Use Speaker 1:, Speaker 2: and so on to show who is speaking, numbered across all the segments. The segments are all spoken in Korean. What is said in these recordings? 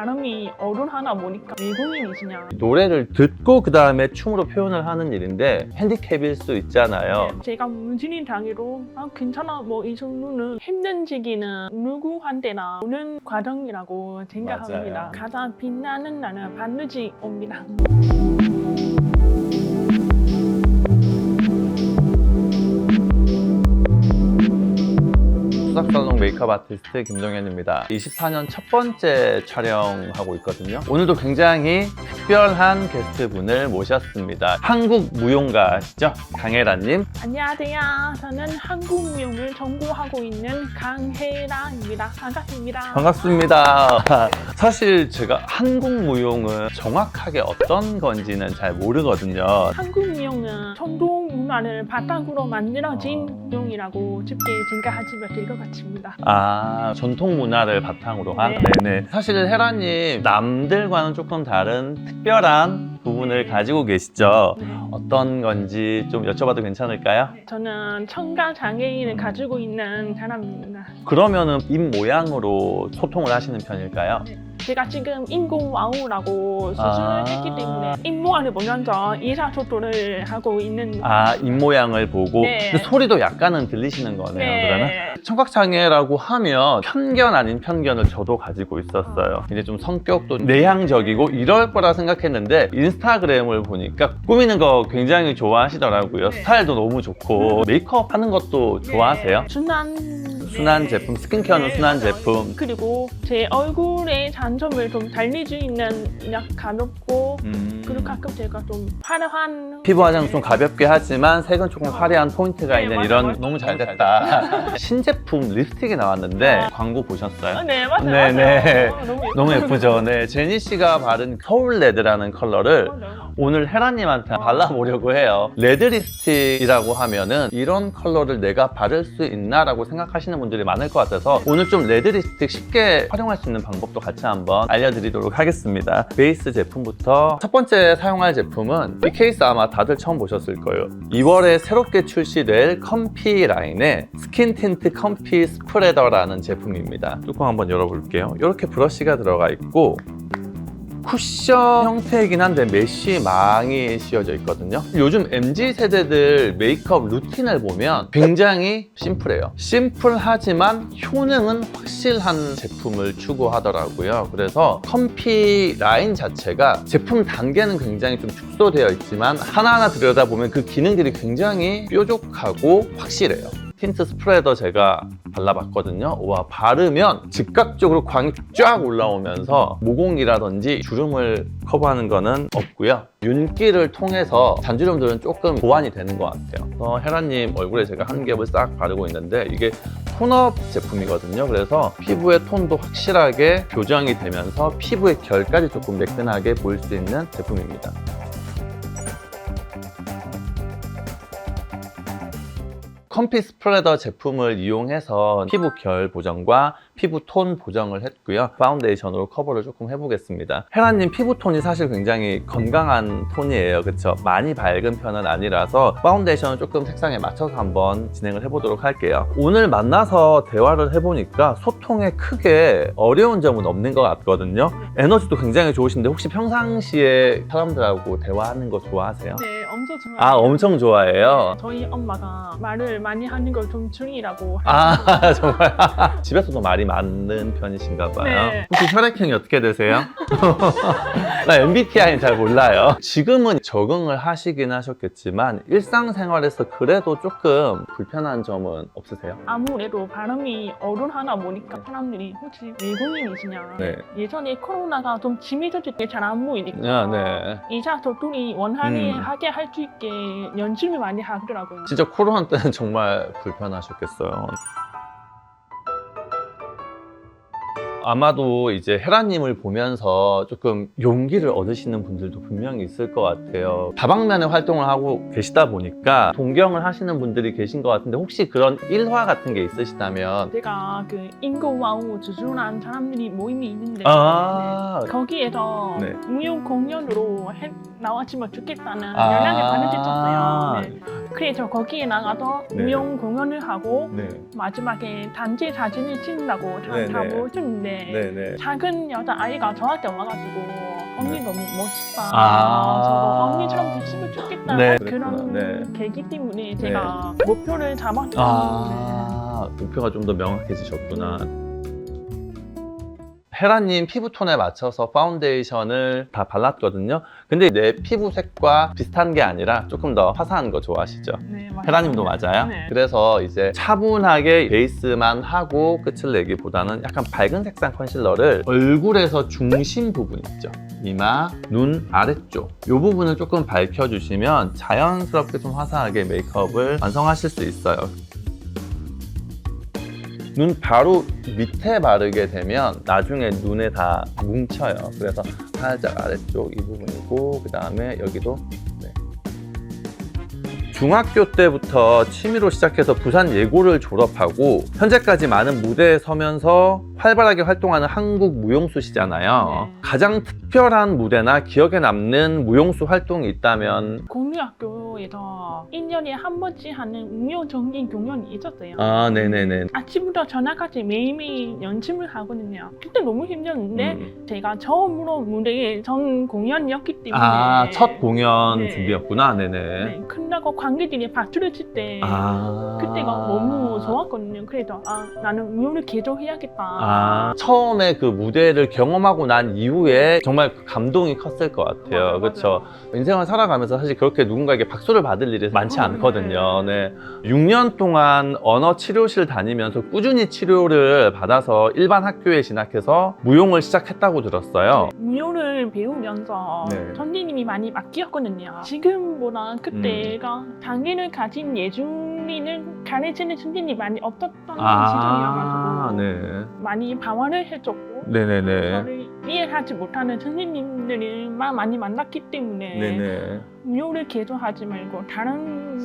Speaker 1: 발음이 어른하다 보니까 외국인이시냐.
Speaker 2: 노래를 듣고 그 다음에 춤으로 표현을 하는 일인데 핸디캡일 수 있잖아요.
Speaker 1: 제가 문신인 당위로 괜찮아, 뭐 이 정도는 힘든 시기는 누구한테나 오는 과정이라고 생각합니다.
Speaker 2: 맞아요.
Speaker 1: 가장 빛나는 날은 반드시 옵니다.
Speaker 2: 수석살롱 메이크업 아티스트 김종현입니다. 24년 첫 번째 촬영하고 있거든요. 오늘도 굉장히 특별한 게스트분을 모셨습니다. 한국 무용가시죠? 강혜란님.
Speaker 1: 안녕하세요. 저는 한국 무용을 전공하고 있는 강혜라입니다. 반갑습니다.
Speaker 2: 반갑습니다. 사실 제가 한국 무용은 정확하게 어떤 건지는 잘 모르거든요.
Speaker 1: 한국 무용은 전통 문화를 바탕으로 만들어진 무용이라고 쉽게 생각하시면 될 것 같습니다.
Speaker 2: 아, 전통 문화를 바탕으로 한?
Speaker 1: 네.
Speaker 2: 네네. 사실 헤라님, 남들과는 조금 다른 특별한 부분을 가지고 계시죠?
Speaker 1: 네.
Speaker 2: 어떤 건지 좀 여쭤봐도 괜찮을까요?
Speaker 1: 저는 청각 장애인을 가지고 있는 사람입니다.
Speaker 2: 그러면은 입 모양으로 소통을 하시는 편일까요?
Speaker 1: 제가 지금 인공와우라고 수술을 했기 때문에 입 모양을 보면서 의사소통을 하고 있는.
Speaker 2: 아, 입 모양을 보고.
Speaker 1: 네.
Speaker 2: 근데 소리도 약간은 들리시는 거네요,
Speaker 1: 네.
Speaker 2: 그러면? 청각장애라고 하면 편견 아닌 편견을 저도 가지고 있었어요. 이제 좀 성격도 내향적이고 이럴 거라 생각했는데 인스타그램을 보니까 꾸미는 거 굉장히 좋아하시더라고요.
Speaker 1: 네.
Speaker 2: 스타일도 너무 좋고 메이크업 하는 것도 좋아하세요? 순한 제품, 스킨케어는 순한 제품.
Speaker 1: 그리고 제 얼굴의 장점을 좀 달릴 수 있는 그냥 가볍고 그리고 가끔 제가 좀 화려한
Speaker 2: 피부 화장 좀 가볍게 하지만 색은 조금 화려한 포인트가
Speaker 1: 네,
Speaker 2: 있는
Speaker 1: 맞아요.
Speaker 2: 이런 너무 잘 됐다. 신제품 립스틱이 나왔는데 광고 보셨어요?
Speaker 1: 네, 맞아요.
Speaker 2: 네네.
Speaker 1: 맞아요.
Speaker 2: 너무 예쁘죠? 네. 제니 씨가 바른 서울 레드라는 컬러를
Speaker 1: 맞아요.
Speaker 2: 오늘 헤라님한테 발라보려고 해요. 레드 립스틱이라고 하면은 이런 컬러를 내가 바를 수 있나라고 생각하시는 분들이 많을 것 같아서 오늘 좀 레드 립스틱 쉽게 활용할 수 있는 방법도 같이 한번 알려드리도록 하겠습니다. 베이스 제품부터 첫 번째 사용할 제품은 이 케이스 아마 다들 처음 보셨을 거예요. 2월에 새롭게 출시될 컴피 라인의 스킨 틴트 컴피 스프레더라는 제품입니다. 뚜껑 한번 열어볼게요. 이렇게 브러쉬가 들어가 있고 쿠션 형태이긴 한데 메쉬 망이 씌워져 있거든요. 요즘 MZ세대들 메이크업 루틴을 보면 굉장히 심플해요. 심플하지만 효능은 확실한 제품을 추구하더라고요. 그래서 컴피 라인 자체가 제품 단계는 굉장히 좀 축소되어 있지만 하나하나 들여다보면 그 기능들이 굉장히 뾰족하고 확실해요. 틴트 스프레더 제가 발라봤거든요. 와, 바르면 즉각적으로 광이 쫙 올라오면서 모공이라든지 주름을 커버하는 거는 없고요. 윤기를 통해서 잔주름들은 조금 보완이 되는 것 같아요. 헤라님 얼굴에 제가 한 겹을 싹 바르고 있는데 이게 톤업 제품이거든요. 그래서 피부의 톤도 확실하게 교정이 되면서 피부의 결까지 조금 매끈하게 보일 수 있는 제품입니다. 컴피 스프레더 제품을 이용해서 피부 결 보정과 피부 톤 보정을 했고요. 파운데이션으로 커버를 조금 해보겠습니다. 헤라님 피부 톤이 사실 굉장히 건강한 톤이에요. 그쵸? 많이 밝은 편은 아니라서 파운데이션을 조금 색상에 맞춰서 한번 진행을 해보도록 할게요. 오늘 만나서 대화를 해보니까 소통에 크게 어려운 점은 없는 것 같거든요. 에너지도 굉장히 좋으신데 혹시 평상시에 사람들하고 대화하는 거 좋아하세요?
Speaker 1: 네, 엄청 좋아요.
Speaker 2: 아, 엄청 좋아해요?
Speaker 1: 저희 엄마가 말을 많이 하는 걸 좀 중이라고.
Speaker 2: 아, 정말 집에서도 말이 많은 편이신가 봐요.
Speaker 1: 네.
Speaker 2: 혹시 혈액형이 어떻게 되세요? 나 MBTI는 잘 몰라요. 지금은 적응을 하시긴 하셨겠지만 일상생활에서 그래도 조금 불편한 점은 없으세요?
Speaker 1: 아무래도 발음이 어른하다 보니까 사람들이 혹시 외국인이시냐.
Speaker 2: 네.
Speaker 1: 예전에 코로나가 좀 심해졌을 때 잘 안 보이니까
Speaker 2: 아, 네.
Speaker 1: 의사소통이 원활히 하게 할 수 있게 연습을 많이 하더라고요.
Speaker 2: 진짜 코로나 때는 정말 불편하셨겠어요. 아마도 이제 헤라님을 보면서 조금 용기를 얻으시는 분들도 분명히 있을 것 같아요. 다방면의 활동을 하고 계시다 보니까 동경을 하시는 분들이 계신 것 같은데 혹시 그런 일화 같은 게 있으시다면
Speaker 1: 제가 그 인공와우 주술한 사람들이 모임이 있는데 거기에서
Speaker 2: 네.
Speaker 1: 무용 공연으로 나왔으면 좋겠다는
Speaker 2: 아.
Speaker 1: 연락을 받으셨어요. 네. 그래서 거기에 나가서
Speaker 2: 네.
Speaker 1: 무용 공연을 하고
Speaker 2: 네.
Speaker 1: 마지막에 단체 사진을 찍는다고
Speaker 2: 네,
Speaker 1: 다
Speaker 2: 네.
Speaker 1: 보여줬는데
Speaker 2: 네네.
Speaker 1: 작은 여자아이가 저한테 와가지고 언니 너무 멋있다.
Speaker 2: 아.
Speaker 1: 저도 언니처럼 됐으면 좋겠다.
Speaker 2: 네,
Speaker 1: 그런
Speaker 2: 그랬구나.
Speaker 1: 계기 때문에 제가 목표를 잡았죠.
Speaker 2: 아, 목표가 좀 더 명확해지셨구나. 헤라님 피부톤에 맞춰서 파운데이션을 다 발랐거든요. 근데 내 피부색과 비슷한 게 아니라 조금 더 화사한 거 좋아하시죠?
Speaker 1: 네, 맞아요.
Speaker 2: 헤라님도 맞아요?
Speaker 1: 네.
Speaker 2: 그래서 이제 차분하게 베이스만 하고 끝을 내기보다는 약간 밝은 색상 컨실러를 얼굴에서 중심 부분 있죠. 이마, 눈 아래쪽 이 부분을 조금 밝혀주시면 자연스럽게 좀 화사하게 메이크업을 완성하실 수 있어요. 눈 바로 밑에 바르게 되면 나중에 눈에 다 뭉쳐요. 그래서 살짝 아래쪽 이 부분이고 그 다음에 여기도 네. 중학교 때부터 취미로 시작해서 부산 예고를 졸업하고 현재까지 많은 무대에 서면서 활발하게 활동하는 한국 무용수시잖아요.
Speaker 1: 네.
Speaker 2: 가장 특별한 무대나 기억에 남는 무용수 활동이 있다면
Speaker 1: 공유학교에서 1년에 한 번씩 하는 무용 정기 공연이 있었어요.
Speaker 2: 아, 네네네.
Speaker 1: 아침부터 저녁까지 매일매일 연습을 하거든요. 그때 너무 힘들었는데 제가 처음으로 무대에 전 공연이었기 때문에
Speaker 2: 아, 첫 공연
Speaker 1: 네.
Speaker 2: 준비였구나. 네네.
Speaker 1: 네, 끝나고 관객들이 박수를 칠 때
Speaker 2: 아.
Speaker 1: 그때가 너무 좋았거든요. 그래서 나는 무용을 계속 해야겠다.
Speaker 2: 처음에 그 무대를 경험하고 난 이후에 정말 그 감동이 컸을 것 같아요.
Speaker 1: 맞아요,
Speaker 2: 그렇죠. 인생을 살아가면서 사실 그렇게 누군가에게 박수를 받을 일이 많지 않거든요. 네. 6년 동안 언어 치료실 다니면서 꾸준히 치료를 받아서 일반 학교에 진학해서 무용을 시작했다고 들었어요.
Speaker 1: 무용을 배우면서
Speaker 2: 네.
Speaker 1: 선생님이 많이 바뀌었거든요. 지금보다 그때가 장애를 가진 예술인을 가르치는 선생님이 많이 없었던 시절이어가지고
Speaker 2: 네.
Speaker 1: 많이 방황을 해줬고
Speaker 2: 네네네.
Speaker 1: 저를 이해하지 못하는 선생님들을 많이 만났기 때문에
Speaker 2: 네네.
Speaker 1: 무용을 계속 하지 말고 다른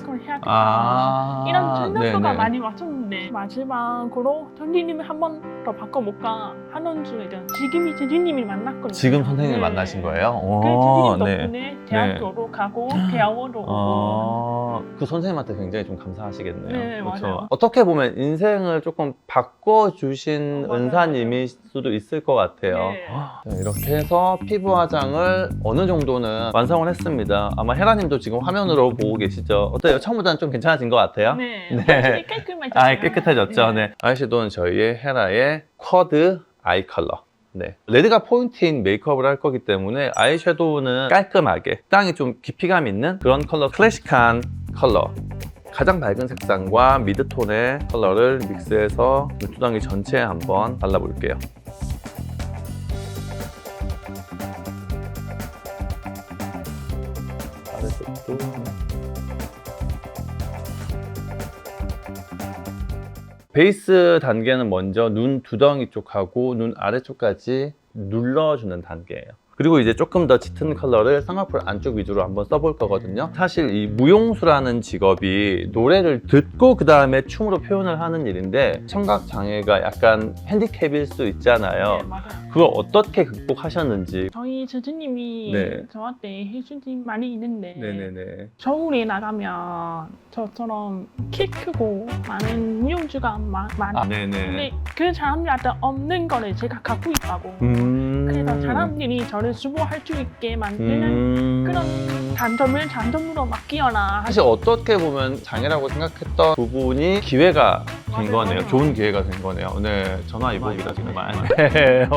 Speaker 1: 걸 해야겠다. 이런 생각도가
Speaker 2: 네네.
Speaker 1: 많이 왔었는데 마지막으로 선생님을 한 번 더 바꿔볼까 하는 중에는 지금 이 선생님을 만났거든요.
Speaker 2: 지금 선생님을
Speaker 1: 네.
Speaker 2: 만나신 거예요?
Speaker 1: 그 선생님
Speaker 2: 네.
Speaker 1: 덕분에 대학교로 가고 대학원도 오고
Speaker 2: 그 선생님한테 굉장히 좀 감사하시겠네요.
Speaker 1: 네,
Speaker 2: 그렇죠?
Speaker 1: 맞아요.
Speaker 2: 어떻게 보면 인생을 조금 바꿔주신
Speaker 1: 맞아요.
Speaker 2: 은사님일 수도 있을 것 같아요.
Speaker 1: 네.
Speaker 2: 네, 이렇게 해서 피부 화장을 어느 정도는 완성을 했습니다. 아마 헤라님도 지금 화면으로 보고 계시죠? 어때요? 처음보다는 좀 괜찮아진 것 같아요?
Speaker 1: 네,
Speaker 2: 네.
Speaker 1: 확실히 깔끔해졌어요.
Speaker 2: 깨끗해졌죠. 네. 아이섀도우는 저희의 헤라의 쿼드 아이 컬러. 네. 레드가 포인트인 메이크업을 할 거기 때문에 아이섀도우는 깔끔하게 땅이 좀 깊이감 있는 그런 컬러, 클래식한 컬러. 가장 밝은 색상과 미드톤의 컬러를 믹스해서 눈두덩이 전체에 한번 발라볼게요. 아래쪽도. 베이스 단계는 먼저 눈 두덩이 쪽하고 눈 아래쪽까지 눌러주는 단계예요. 그리고 이제 조금 더 짙은 컬러를 쌍꺼풀 안쪽 위주로 한번 써볼 거거든요. 사실 이 무용수라는 직업이 노래를 듣고 그 다음에 춤으로 표현을 하는 일인데 청각 장애가 약간 핸디캡일 수 있잖아요.
Speaker 1: 네, 맞아요.
Speaker 2: 그걸 어떻게 극복하셨는지.
Speaker 1: 저희 스승님이
Speaker 2: 네.
Speaker 1: 저한테 해준 게 많이 있는데
Speaker 2: 네네네.
Speaker 1: 서울에 나가면 저처럼 키 크고 많은 무용주가 많아요.
Speaker 2: 네네.
Speaker 1: 근데 그 사람들한테 없는 거를 제가 갖고 있다고. 그래서 사람들이 저를 수고할 수 있게 만드는 그런 장점으로 맡기거나
Speaker 2: 사실 어떻게 보면 장애라고 생각했던 부분이 기회가 된
Speaker 1: 맞아요,
Speaker 2: 거네요.
Speaker 1: 맞아요.
Speaker 2: 좋은 기회가 된 거네요. 네, 전화 이복이다 정말. 네.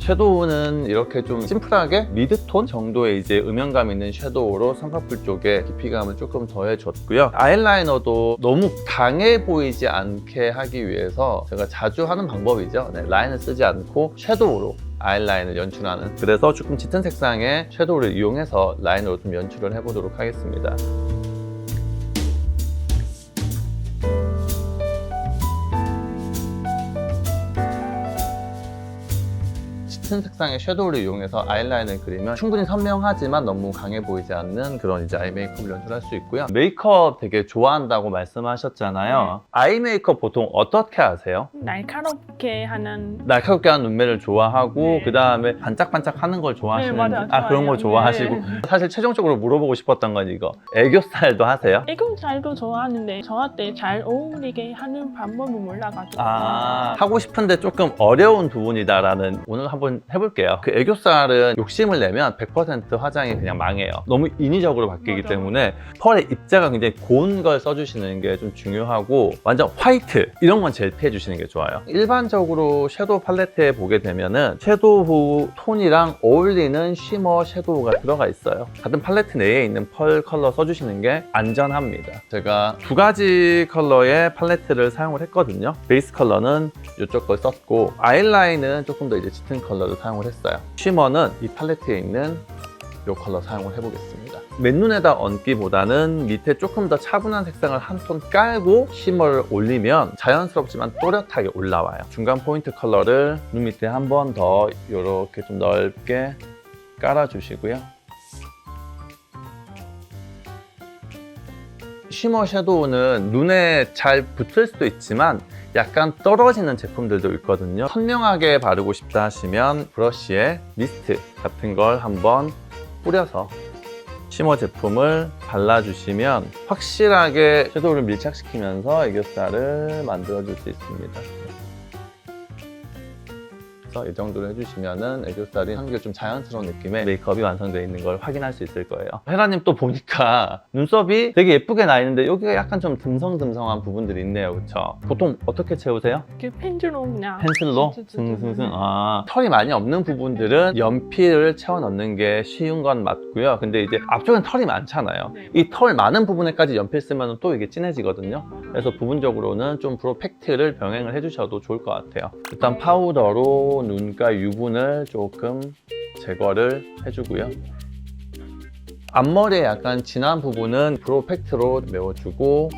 Speaker 2: 섀도우는 이렇게 좀 심플하게 미드톤 정도의 이제 음영감 있는 섀도우로 쌍꺼풀 쪽에 깊이감을 조금 더해줬고요. 아이라이너도 너무 강해 보이지 않게 하기 위해서 제가 자주 하는 방법이죠. 네, 라인을 쓰지 않고 섀도우로 아이라인을 연출하는, 그래서 조금 짙은 색상의 섀도우를 이용해서 라인으로 좀 연출을 해보도록 하겠습니다. 짙은 색상의 섀도우를 이용해서 아이라인을 그리면 충분히 선명하지만 너무 강해 보이지 않는 그런 이제 아이 메이크업을 연출할 수 있고요. 메이크업 되게 좋아한다고 말씀하셨잖아요. 아이 메이크업 보통 어떻게 하세요?
Speaker 1: 날카롭게 하는
Speaker 2: 날카롭게 하는 눈매를 좋아하고
Speaker 1: 네.
Speaker 2: 그 다음에 반짝반짝 하는 걸 좋아하시는지
Speaker 1: 네, 맞아요.
Speaker 2: 그런 걸
Speaker 1: 좋아해요.
Speaker 2: 좋아하시고
Speaker 1: 네.
Speaker 2: 사실 최종적으로 물어보고 싶었던 건 이거 애교살도 하세요?
Speaker 1: 애교살도 좋아하는데 저한테 잘 어울리게 하는 방법을 몰라가지고
Speaker 2: 하고 싶은데 조금 어려운 부분이다라는 오늘 한번 해볼게요. 그 애교살은 욕심을 내면 100% 화장이 그냥 망해요. 너무 인위적으로 바뀌기
Speaker 1: 맞아.
Speaker 2: 때문에 펄의 입자가 굉장히 고운 걸 써주시는 게 좀 중요하고 완전 화이트 이런 건 제일 피해주시는 게 좋아요. 일반적으로 섀도우 팔레트에 보게 되면은 섀도우 톤이랑 어울리는 쉬머 섀도우가 들어가 있어요. 같은 팔레트 내에 있는 펄 컬러 써주시는 게 안전합니다. 제가 두 가지 컬러의 팔레트를 사용을 했거든요. 베이스 컬러는 이쪽 걸 썼고 아이라인은 조금 더 이제 짙은 컬러를 사용을 했어요. 쉬머는 이 팔레트에 있는 이 컬러 사용을 해보겠습니다. 맨눈에다 얹기보다는 밑에 조금 더 차분한 색상을 한 톤 깔고 쉬머를 올리면 자연스럽지만 또렷하게 올라와요. 중간 포인트 컬러를 눈 밑에 한 번 더 이렇게 좀 넓게 깔아주시고요. 쉬머 섀도우는 눈에 잘 붙을 수도 있지만 약간 떨어지는 제품들도 있거든요. 선명하게 바르고 싶다 하시면 브러쉬에 미스트 같은 걸 한번 뿌려서 쉬머 제품을 발라주시면 확실하게 섀도우를 밀착시키면서 애교살을 만들어줄 수 있습니다. 그래서 이 정도로 해주시면은 애교살이 한결 좀 자연스러운 느낌의 메이크업이 완성되어 있는 걸 확인할 수 있을 거예요. 헤라님 또 보니까 눈썹이 되게 예쁘게 나 있는데 여기가 약간 좀 듬성듬성한 부분들이 있네요. 그쵸? 보통 어떻게 채우세요?
Speaker 1: 그 펜슬로 그냥
Speaker 2: 펜슬로? 승승승. 털이 많이 없는 부분들은 연필을 채워 넣는 게 쉬운 건 맞고요. 근데 이제 앞쪽엔 털이 많잖아요.
Speaker 1: 네.
Speaker 2: 이 털 많은 부분에까지 연필 쓰면 또 이게 진해지거든요. 그래서 부분적으로는 좀 브로우 팩트를 병행을 해주셔도 좋을 것 같아요. 일단 파우더로 눈가 유분을 조금 제거를 해주고요. 앞머리에 약간 진한 부분은 브로우 팩트로 메워주고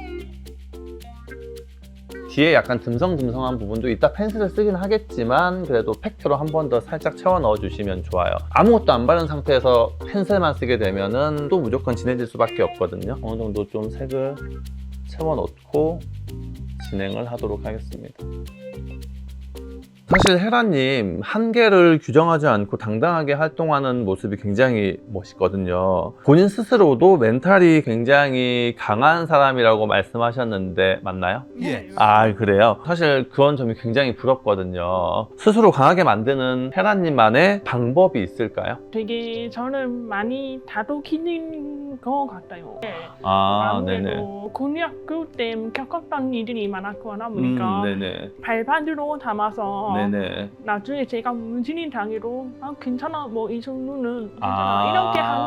Speaker 2: 뒤에 약간 듬성듬성한 부분도 이따 펜슬을 쓰긴 하겠지만 그래도 팩트로 한 번 더 살짝 채워 넣어주시면 좋아요. 아무것도 안 바른 상태에서 펜슬만 쓰게 되면은 또 무조건 진해질 수밖에 없거든요. 어느 정도 좀 색을 채워 넣고 진행을 하도록 하겠습니다. 사실 헤라님 한계를 규정하지 않고 당당하게 활동하는 모습이 굉장히 멋있거든요. 본인 스스로도 멘탈이 굉장히 강한 사람이라고 말씀하셨는데 맞나요?
Speaker 1: 예.
Speaker 2: 그래요? 사실 그런 점이 굉장히 부럽거든요. 스스로 강하게 만드는 헤라님만의 방법이 있을까요?
Speaker 1: 되게 저를 많이 다독이는 것 같아요. 네.
Speaker 2: 네네.
Speaker 1: 아무래도 고등학교 때 겪었던 일들이 많았고 하다 보니까
Speaker 2: 네네.
Speaker 1: 발판으로 담아서
Speaker 2: 네네.
Speaker 1: 나중에 제가 문신이 당해도 괜찮아 뭐 이 정도는 괜찮아 이렇게 하는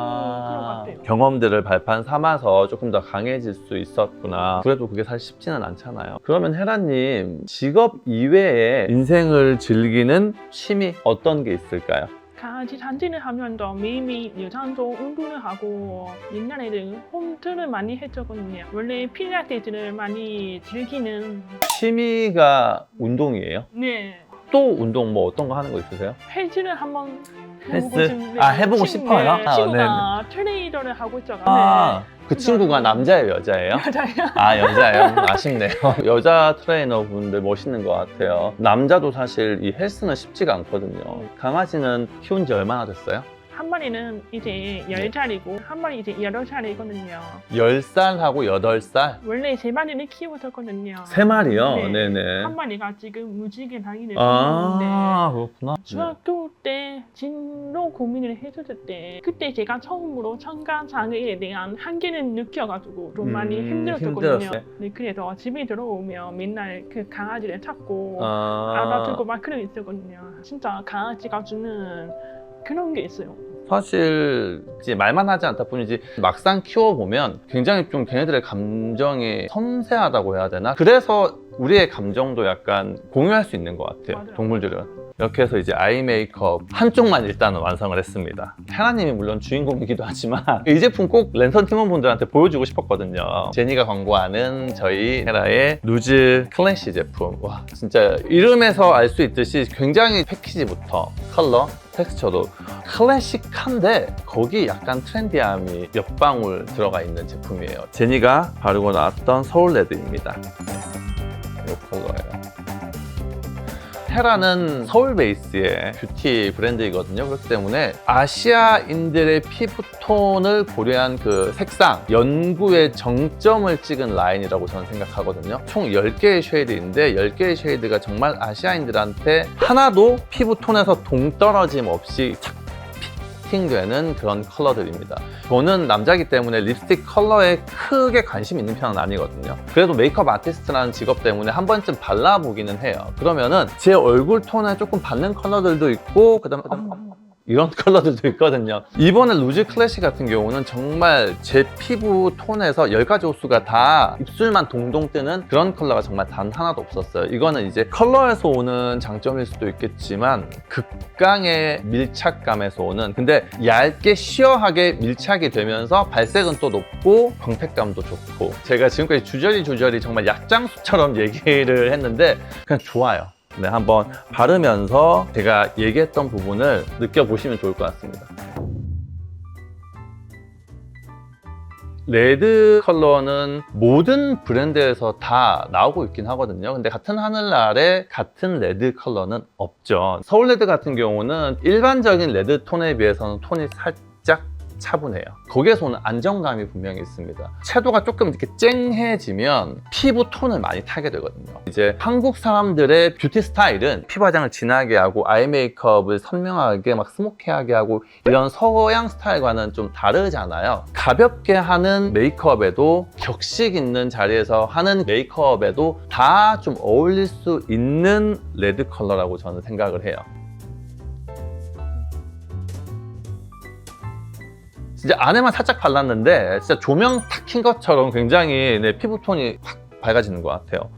Speaker 1: 그런 것 같아요.
Speaker 2: 경험들을 발판 삼아서 조금 더 강해질 수 있었구나. 그래도 그게 사실 쉽지는 않잖아요. 그러면 헤라님 직업 이외에 인생을 즐기는 취미 어떤 게 있을까요?
Speaker 1: 같이 단지를 하면서 매일매일 유산소 운동을 하고 옛날에는 홈트를 많이 했었거든요. 원래 필라테스를 많이 즐기는
Speaker 2: 취미가 운동이에요?
Speaker 1: 네.
Speaker 2: 또 운동 뭐 어떤 거 하는 거 있으세요?
Speaker 1: 헬스를 한번
Speaker 2: 헬스?
Speaker 1: 해보고 싶은데
Speaker 2: 해보고 싶어요?
Speaker 1: 친구가 트레이더를 하고 있어가지고
Speaker 2: 그 친구가 남자예요, 여자예요?
Speaker 1: 맞아요.
Speaker 2: 여자예요? 아쉽네요. 여자 트레이너 분들 멋있는 것 같아요. 남자도 사실 이 헬스는 쉽지가 않거든요. 강아지는 키운 지 얼마나 됐어요?
Speaker 1: 한 마리는 이제 10살이고 한 마리 이제 8살이거든요.
Speaker 2: 10살하고 8살?
Speaker 1: 원래 3마리를 키웠었거든요.
Speaker 2: 3마리요?
Speaker 1: 네.
Speaker 2: 네네.
Speaker 1: 한 마리가 지금 무지개 다니는 중인데
Speaker 2: 그렇구나.
Speaker 1: 중학교 때 진로 고민을 했었을 때 그때 제가 처음으로 청각 장애에 대한 한계를 느껴가지고 좀 많이 힘들었거든요.
Speaker 2: 힘들었어요?
Speaker 1: 네, 그래서 집에 들어오면 맨날 그 강아지를 찾고
Speaker 2: 아,
Speaker 1: 알아주고 막 그러고 있었거든요. 진짜 강아지가 주는 그런 게 있어요.
Speaker 2: 사실 이제 말만 하지 않다 뿐이지 막상 키워보면 굉장히 좀 걔네들의 감정이 섬세하다고 해야 되나? 그래서 우리의 감정도 약간 공유할 수 있는 것 같아요.
Speaker 1: 맞아요.
Speaker 2: 동물들은. 이렇게 해서 이제 아이 메이크업 한쪽만 일단은 완성을 했습니다. 헤라님이 물론 주인공이기도 하지만 이 제품 꼭 랜선 팀원분들한테 보여주고 싶었거든요. 제니가 광고하는 저희 헤라의 누즈 클래시 제품. 와, 진짜 이름에서 알 수 있듯이 굉장히 패키지부터 컬러, 텍스처도 클래식한데 거기 약간 트렌디함이 몇 방울 들어가 있는 제품이에요. 제니가 바르고 나왔던 서울 레드입니다. 이 컬러예요. 헤라는 서울 베이스의 뷰티 브랜드이거든요. 그렇기 때문에 아시아인들의 피부톤을 고려한 그 색상, 연구의 정점을 찍은 라인이라고 저는 생각하거든요. 총 10개의 쉐이드인데 10개의 쉐이드가 정말 아시아인들한테 하나도 피부톤에서 동떨어짐 없이 착 피팅되는 그런 컬러들입니다. 저는 남자이기 때문에 립스틱 컬러에 크게 관심 있는 편은 아니거든요. 그래도 메이크업 아티스트라는 직업 때문에 한 번쯤 발라보기는 해요. 그러면은 제 얼굴 톤에 조금 받는 컬러들도 있고 그다음에 이런 컬러들도 있거든요. 이번에 루즈 클래식 같은 경우는 정말 제 피부 톤에서 10가지 호수가 다 입술만 동동 뜨는 그런 컬러가 정말 단 하나도 없었어요. 이거는 이제 컬러에서 오는 장점일 수도 있겠지만 극강의 밀착감에서 오는, 근데 얇게 시어하게 밀착이 되면서 발색은 또 높고 광택감도 좋고, 제가 지금까지 주저리 정말 약장수처럼 얘기를 했는데 그냥 좋아요. 네, 한번 바르면서 제가 얘기했던 부분을 느껴보시면 좋을 것 같습니다. 레드 컬러는 모든 브랜드에서 다 나오고 있긴 하거든요. 근데 같은 하늘 아래 같은 레드 컬러는 없죠. 서울 레드 같은 경우는 일반적인 레드 톤에 비해서는 톤이 살짝 차분해요. 거기에서 오는 안정감이 분명히 있습니다. 채도가 조금 이렇게 쨍해지면 피부 톤을 많이 타게 되거든요. 이제 한국 사람들의 뷰티 스타일은 피부 화장을 진하게 하고 아이 메이크업을 선명하게 막 스모키하게 하고 이런 서양 스타일과는 좀 다르잖아요. 가볍게 하는 메이크업에도 격식 있는 자리에서 하는 메이크업에도 다 좀 어울릴 수 있는 레드 컬러라고 저는 생각을 해요. 진짜 안에만 살짝 발랐는데 진짜 조명 탁 킨 것처럼 굉장히 내 피부톤이 확 밝아지는 것 같아요.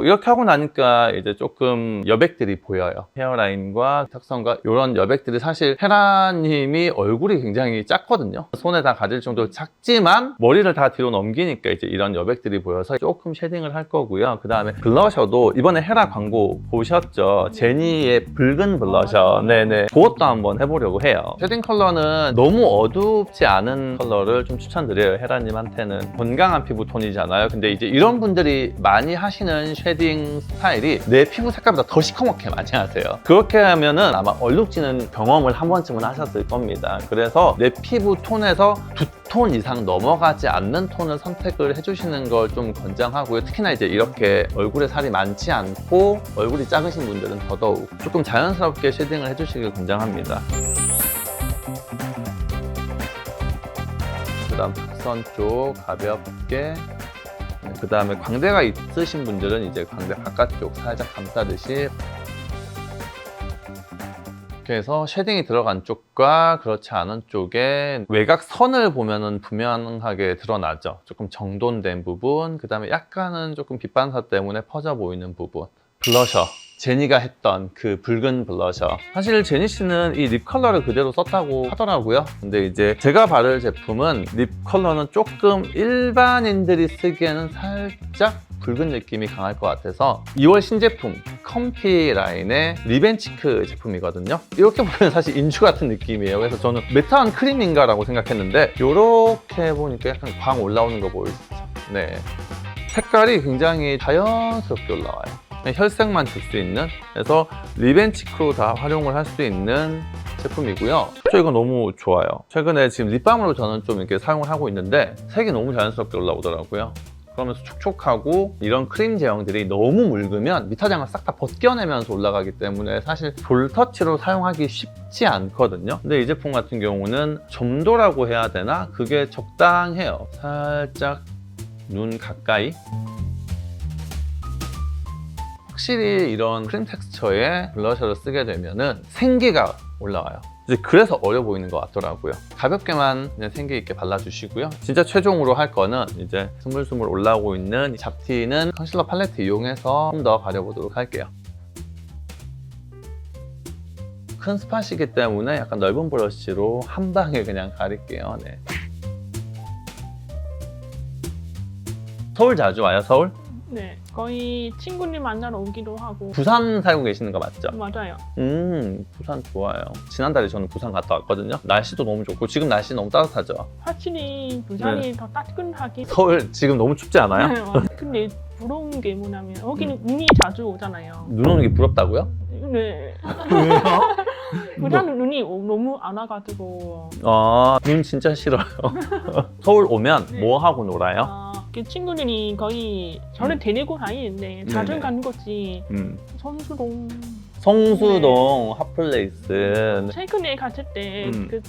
Speaker 2: 이렇게 하고 나니까 이제 조금 여백들이 보여요. 헤어라인과 턱선과 이런 여백들이, 사실 헤라님이 얼굴이 굉장히 작거든요. 손에 다 가질 정도로 작지만 머리를 다 뒤로 넘기니까 이제 이런 여백들이 보여서 조금 쉐딩을 할 거고요. 그 다음에 블러셔도 이번에 헤라 광고 보셨죠? 제니의 붉은 블러셔. 네네. 그것도 한번 해보려고 해요. 쉐딩 컬러는 너무 어둡지 않은 컬러를 좀 추천드려요. 헤라님한테는 건강한 피부톤이잖아요. 근데 이제 이런 분들이 많이 하시는 쉐딩 스타일이 내 피부 색깔보다 더 시커멓게 많이 하세요. 그렇게 하면은 아마 얼룩지는 경험을 한 번쯤은 하셨을 겁니다. 그래서 내 피부 톤에서 2톤 이상 넘어가지 않는 톤을 선택을 해주시는 걸 좀 권장하고요. 특히나 이제 이렇게 얼굴에 살이 많지 않고 얼굴이 작으신 분들은 더더욱 조금 자연스럽게 쉐딩을 해주시길 권장합니다. 그 다음 턱선 쪽 가볍게, 그 다음에 광대가 있으신 분들은 이제 광대 바깥쪽 살짝 감싸듯이, 이렇게 해서 쉐딩이 들어간 쪽과 그렇지 않은 쪽에 외곽선을 보면은 분명하게 드러나죠. 조금 정돈된 부분, 그 다음에 약간은 조금 빛 반사 때문에 퍼져 보이는 부분. 블러셔, 제니가 했던 그 붉은 블러셔. 사실 제니 씨는 이 립 컬러를 그대로 썼다고 하더라고요. 근데 이제 제가 바를 제품은 립 컬러는 조금 일반인들이 쓰기에는 살짝 붉은 느낌이 강할 것 같아서 2월 신제품 컴피 라인의 립앤치크 제품이거든요. 이렇게 보면 사실 인주 같은 느낌이에요. 그래서 저는 매트한 크림인가 라고 생각했는데 이렇게 보니까 약간 광 올라오는 거 보이시죠? 네, 색깔이 굉장히 자연스럽게 올라와요. 혈색만 줄 수 있는, 그래서 립앤치크로 다 활용을 할 수 있는 제품이고요. 저 이거 너무 좋아요. 최근에 지금 립밤으로 저는 좀 이렇게 사용을 하고 있는데 색이 너무 자연스럽게 올라오더라고요. 그러면서 촉촉하고, 이런 크림 제형들이 너무 묽으면 밑화장을 싹 다 벗겨내면서 올라가기 때문에 사실 볼터치로 사용하기 쉽지 않거든요. 근데 이 제품 같은 경우는 점도라고 해야 되나? 그게 적당해요. 살짝 눈 가까이. 확실히 이런 크림 텍스처의 블러셔를 쓰게 되면은 생기가 올라와요. 이제 그래서 어려 보이는 것 같더라고요. 가볍게만 그냥 생기 있게 발라주시고요. 진짜 최종으로 할 거는 이제 스물스물 올라오고 있는 잡티는 컨실러 팔레트 이용해서 좀 더 가려보도록 할게요. 큰 스팟이기 때문에 약간 넓은 브러쉬로 한 방에 그냥 가릴게요. 네. 서울 자주 와요, 서울?
Speaker 1: 네, 거의 친구들 만나러 오기도 하고.
Speaker 2: 부산 살고 계시는 거 맞죠?
Speaker 1: 맞아요.
Speaker 2: 부산 좋아요. 지난달에 저는 부산 갔다 왔거든요. 날씨도 너무 좋고 지금 날씨 너무 따뜻하죠?
Speaker 1: 확실히 부산이 더 따끈하긴.
Speaker 2: 서울 지금 너무 춥지 않아요?
Speaker 1: 네, 근데 부러운 게 뭐냐면 여기는 눈이 자주 오잖아요.
Speaker 2: 눈 오는 게 부럽다고요?
Speaker 1: 네.
Speaker 2: 왜요?
Speaker 1: 부산은 눈이 너무 안 와가지고.
Speaker 2: 눈 진짜 싫어요. 서울 오면
Speaker 1: 네.
Speaker 2: 뭐 하고 놀아요?
Speaker 1: 그 친구들이 거의 저를 데리고 다니는데 자주
Speaker 2: 네네.
Speaker 1: 가는 곳이 성수동.
Speaker 2: 성수동 핫플레이스
Speaker 1: 최근에 갔을 때 그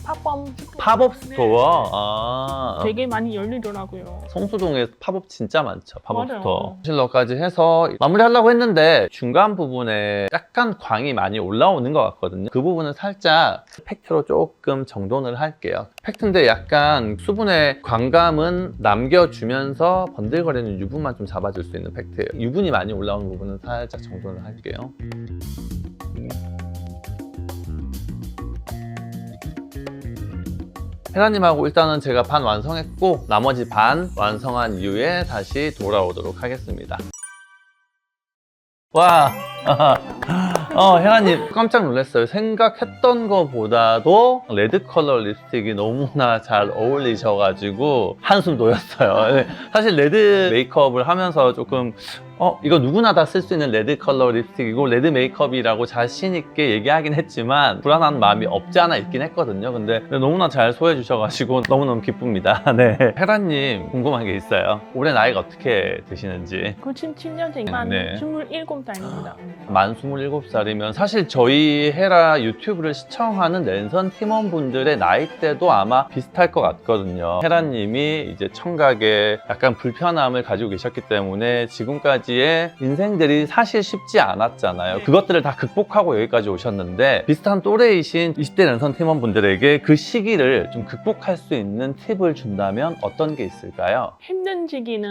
Speaker 2: 팝업 스토어.
Speaker 1: 되게 많이 열리더라고요.
Speaker 2: 성수동에 팝업 진짜 많죠. 팝업
Speaker 1: 맞아요.
Speaker 2: 스토어. 컨실러까지 해서 마무리하려고 했는데 중간 부분에 약간 광이 많이 올라오는 것 같거든요. 그 부분은 살짝 팩트로 조금 정돈을 할게요. 팩트인데 약간 수분의 광감은 남겨주면서 번들거리는 유분만 좀 잡아줄 수 있는 팩트예요. 유분이 많이 올라오는 부분은 살짝 정돈을 할게요. 혜라님하고 일단은 제가 반 완성했고 나머지 반 완성한 이후에 다시 돌아오도록 하겠습니다. 와, 혜라님 깜짝 놀랐어요. 생각했던 것보다도 레드 컬러 립스틱이 너무나 잘 어울리셔가지고 한숨 놓였어요. 사실 레드 메이크업을 하면서 조금 이거 누구나 다 쓸 수 있는 레드 컬러 립스틱이고 레드 메이크업이라고 자신 있게 얘기하긴 했지만 불안한 마음이 없지 않아 있긴 했거든요. 근데 너무나 잘 소화해 주셔가지고 너무너무 기쁩니다. 네, 혜라님 궁금한 게 있어요. 올해 나이가 어떻게 되시는지.
Speaker 1: 97년생 만
Speaker 2: 네.
Speaker 1: 27살입니다.
Speaker 2: 만 27살이면 사실 저희 헤라 유튜브를 시청하는 랜선 팀원분들의 나이대도 아마 비슷할 것 같거든요. 헤라님이 이제 청각에 약간 불편함을 가지고 계셨기 때문에 지금까지의 인생들이 사실 쉽지 않았잖아요.
Speaker 1: 네.
Speaker 2: 그것들을 다 극복하고 여기까지 오셨는데 비슷한 또래이신 20대 랜선 팀원분들에게 그 시기를 좀 극복할 수 있는 팁을 준다면 어떤 게 있을까요?
Speaker 1: 힘든 시기는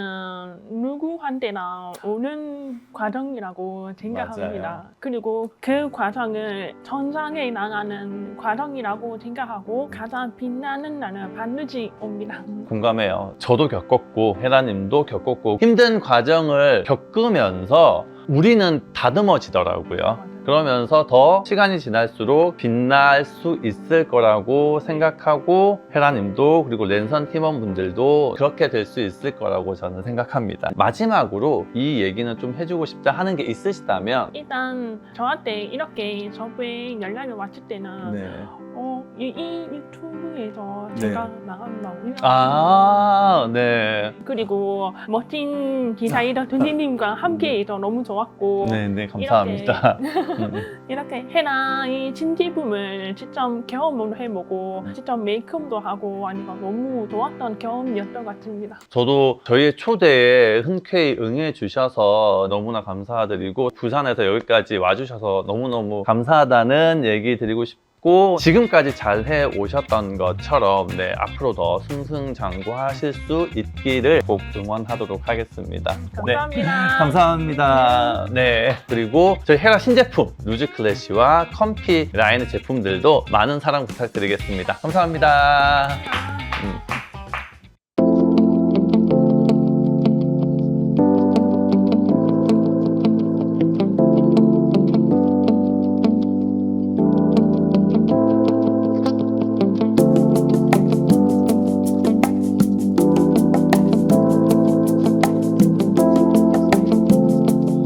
Speaker 1: 누구한테나 오는 과정이라고 생각합니다.
Speaker 2: 맞아요.
Speaker 1: 그리고 그 과정을 전장에 나가는 과정이라고 생각하고 가장 빛나는 날은 반드시 옵니다.
Speaker 2: 공감해요. 저도 겪었고 헤라님도 겪었고 힘든 과정을 겪으면서 우리는 다듬어지더라고요. 그러면서 더 시간이 지날수록 빛날 수 있을 거라고 생각하고 헤라님도 그리고 랜선 팀원분들도 그렇게 될 수 있을 거라고 저는 생각합니다. 마지막으로 이 얘기는 좀 해주고 싶다 하는 게 있으시다면
Speaker 1: 일단 저한테 이렇게 저에 연락이 왔을 때는 이 유튜브에서 제가 나간다고요?
Speaker 2: 네.
Speaker 1: 그리고 멋진 기사이던 선생님과 함께해서 너무 좋았고
Speaker 2: 네, 감사합니다.
Speaker 1: 이렇게 헤라의 신제품을 직접 경험을 해보고 직접 메이크업도 하고 하니까 너무 좋았던 경험이었던 것 같습니다.
Speaker 2: 저도 저희의 초대에 흔쾌히 응해 주셔서 너무나 감사드리고 부산에서 여기까지 와주셔서 너무너무 감사하다는 얘기 드리고 싶고 지금까지 잘 해 오셨던 것처럼 앞으로 더 승승장구하실 수 있기를 꼭 응원하도록 하겠습니다.
Speaker 1: 감사합니다.
Speaker 2: 감사합니다. 네, 그리고 저희 헤라 신제품 루즈 클래시와 컴피 라인의 제품들도 많은 사랑 부탁드리겠습니다. 감사합니다.